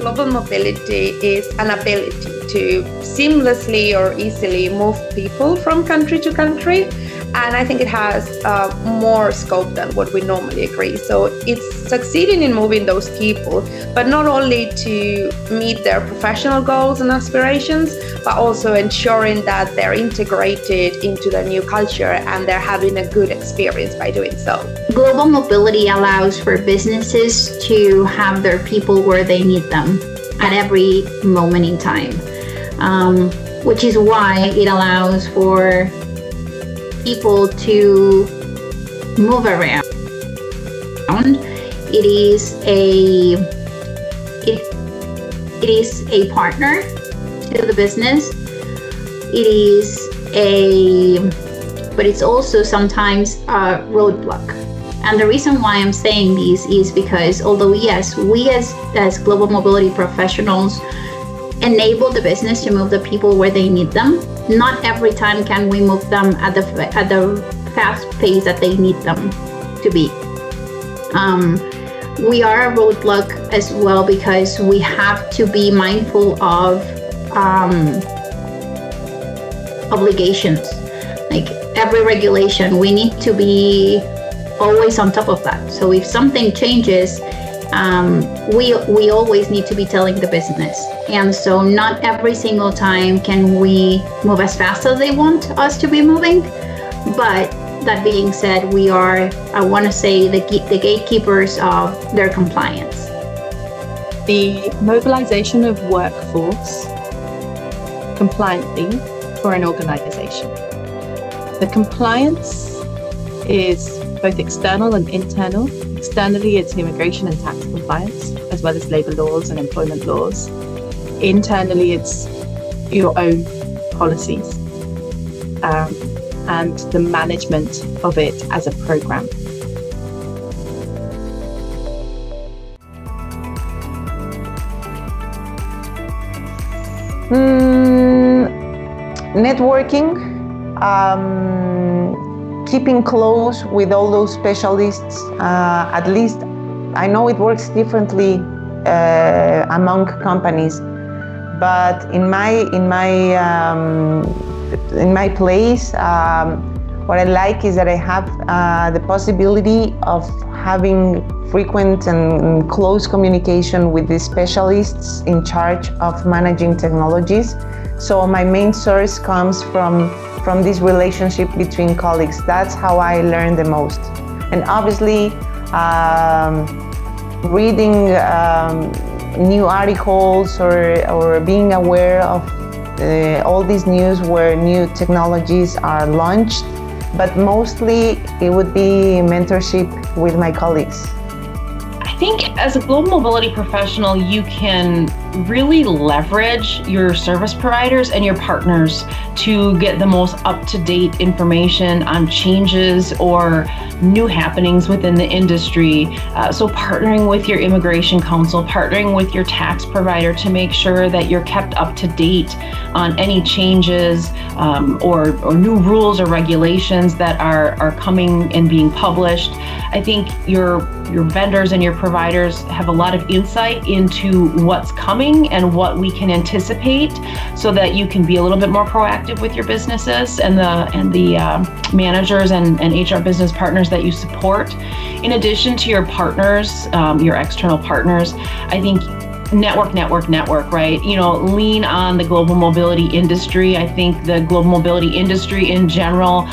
Global mobility is an ability to seamlessly or easily move people from country to country. And I think it has more scope than what we normally agree. So it's succeeding in moving those people, but not only to meet their professional goals and aspirations, but also ensuring that they're integrated into the new culture and they're having a good experience by doing so. Global mobility allows for businesses to have their people where they need them at every moment in time, which is why it allows for people to move around. It is a partner to the business. But it's also sometimes a roadblock. And the reason why I'm saying this is because although yes, we as global mobility professionals enable the business to move the people where they need them, not every time can we move them at the fast pace that they need them to be. We are a roadblock as well because we have to be mindful of obligations. Like every regulation, we need to be always on top of that. So if something changes, we always need to be telling the business. And so not every single time can we move as fast as they want us to be moving. But that being said, we are, I want to say, the gatekeepers of their compliance. The mobilization of workforce compliantly for an organization. The compliance is both external and internal. Externally, it's immigration and tax compliance, as well as labor laws and employment laws. Internally, it's your own policies and the management of it as a program. Networking, keeping close with all those specialists. At least I know it works differently among companies, but in my place, what I like is that I have the possibility of having frequent and close communication with the specialists in charge of managing technologies. So my main source comes from this relationship between colleagues. That's how I learn the most. And obviously, reading new articles or being aware of all these news where new technologies are launched, but mostly it would be mentorship with my colleagues. I think as a global mobility professional, you can really leverage your service providers and your partners to get the most up-to-date information on changes or new happenings within the industry. So partnering with your immigration counsel, partnering with your tax provider to make sure that you're kept up to date on any changes or new rules or regulations that are coming and being published. I think your vendors and your providers have a lot of insight into what's coming and what we can anticipate, so that you can be a little bit more proactive with your businesses and the managers and HR business partners that you support. In addition to your partners, your external partners, I think network, right? Lean on the global mobility industry. I think the global mobility industry in general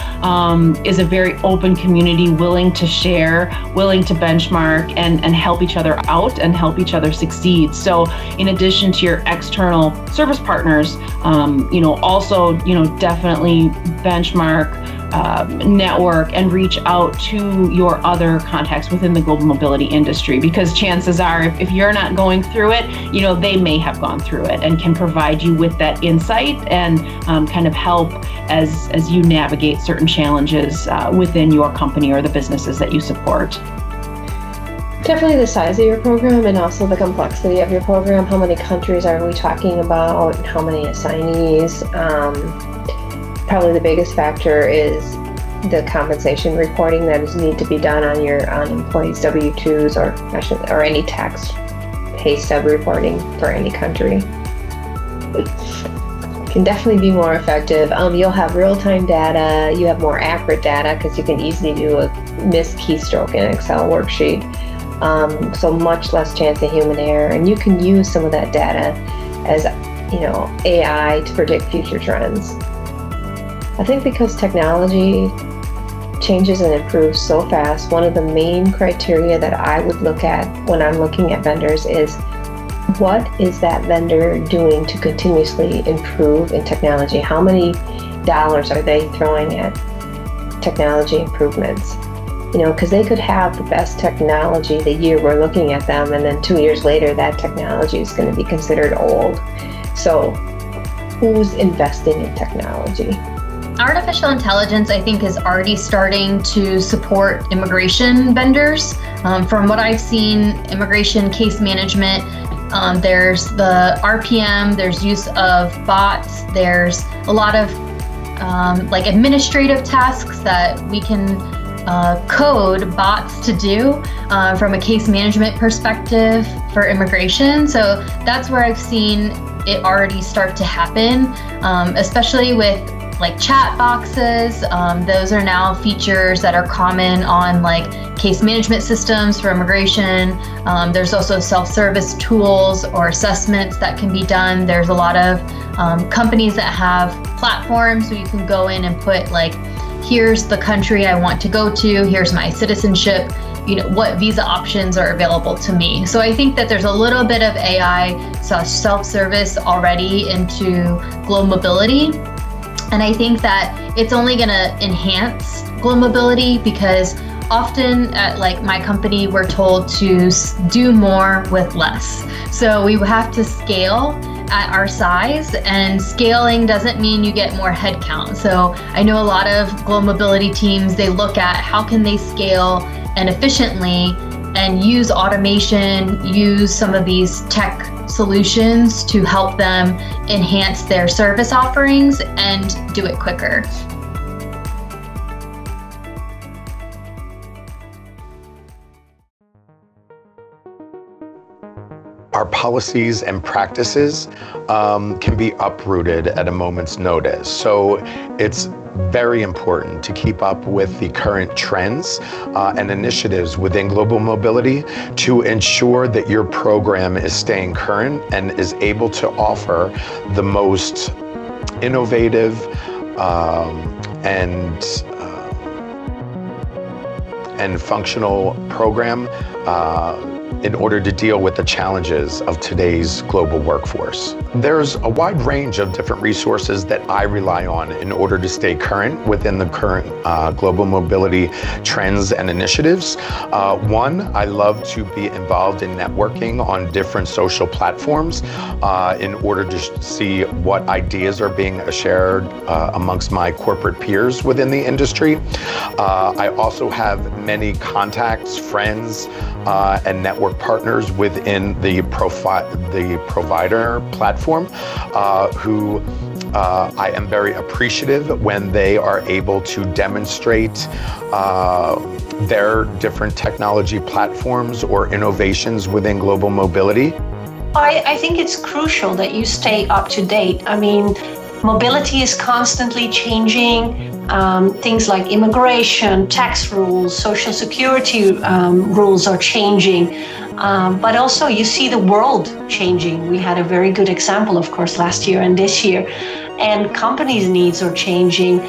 is a very open community, willing to share, willing to benchmark and help each other out and help each other succeed. So in addition to your external service partners, also, definitely benchmark, network and reach out to your other contacts within the global mobility industry, because chances are if you're not going through it, they may have gone through it and can provide you with that insight and kind of help as you navigate certain challenges within your company or the businesses that you support. Definitely the size of your program and also the complexity of your program. How many countries are we talking about? How many assignees? Probably the biggest factor is the compensation reporting that needs to be done on employees' W-2s or any tax pay stub reporting for any country. Can definitely be more effective. You'll have real-time data, you have more accurate data because you can easily do a missed keystroke in an Excel worksheet. So much less chance of human error, and you can use some of that data as, AI to predict future trends. I think because technology changes and improves so fast, one of the main criteria that I would look at when I'm looking at vendors is, what is that vendor doing to continuously improve in technology? How many dollars are they throwing at technology improvements? Because they could have the best technology the year we're looking at them, and then 2 years later, that technology is going to be considered old. So who's investing in technology? Artificial intelligence, I think, is already starting to support immigration vendors. From what I've seen, immigration case management, there's the RPM, there's use of bots, there's a lot of administrative tasks that we can code bots to do from a case management perspective for immigration. So that's where I've seen it already start to happen, especially with chat boxes. Those are now features that are common on case management systems for immigration. There's also self-service tools or assessments that can be done. There's a lot of companies that have platforms where you can go in and put here's the country I want to go to, here's my citizenship, what visa options are available to me. So I think that there's a little bit of AI self-service already into Globe Mobility. And I think that it's only going to enhance Globe Mobility, because often at my company, we're told to do more with less. So we have to scale at our size, and scaling doesn't mean you get more headcount. So I know a lot of Globe Mobility teams, they look at how can they scale and efficiently and use automation, use some of these tech solutions to help them enhance their service offerings and do it quicker. Our policies and practices can be uprooted at a moment's notice. So it's very important to keep up with the current trends and initiatives within global mobility to ensure that your program is staying current and is able to offer the most innovative and functional program in order to deal with the challenges of today's global workforce. There's a wide range of different resources that I rely on in order to stay current within the current global mobility trends and initiatives. One, I love to be involved in networking on different social platforms in order to see what ideas are being shared amongst my corporate peers within the industry. I also have many contacts, friends, and network partners within the provider platform who I am very appreciative when they are able to demonstrate their different technology platforms or innovations within global mobility. I think it's crucial that you stay up to date. I mean, mobility is constantly changing. Things like immigration, tax rules, social security rules are changing. But also you see the world changing. We had a very good example, of course, last year and this year. And companies' needs are changing.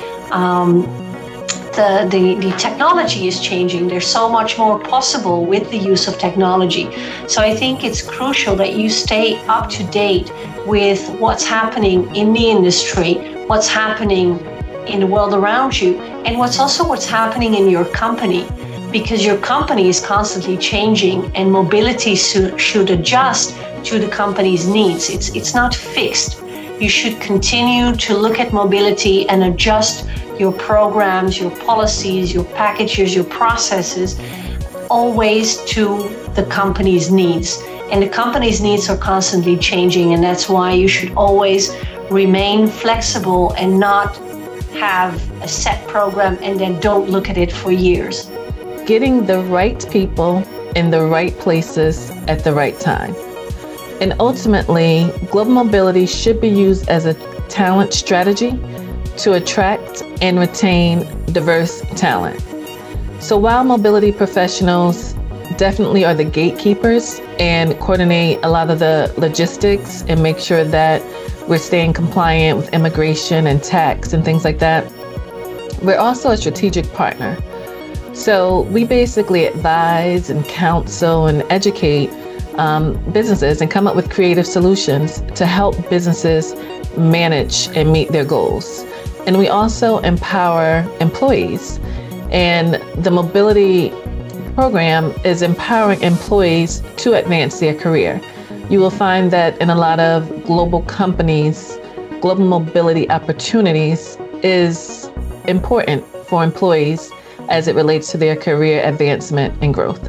The technology is changing. There's so much more possible with the use of technology. So I think it's crucial that you stay up to date with what's happening in the industry, what's happening in the world around you, and what's happening in your company, because your company is constantly changing and mobility should adjust to the company's needs. It's not fixed. You should continue to look at mobility and adjust your programs, your policies, your packages, your processes, always to the company's needs. And the company's needs are constantly changing, and that's why you should always remain flexible and not have a set program and then don't look at it for years. Getting the right people in the right places at the right time. And ultimately, global mobility should be used as a talent strategy to attract and retain diverse talent. So while mobility professionals definitely are the gatekeepers and coordinate a lot of the logistics and make sure that we're staying compliant with immigration and tax and things like that, we're also a strategic partner. So we basically advise and counsel and educate businesses and come up with creative solutions to help businesses manage and meet their goals. And we also empower employees. And the mobility program is empowering employees to advance their career. You will find that in a lot of global companies, global mobility opportunities is important for employees as it relates to their career advancement and growth.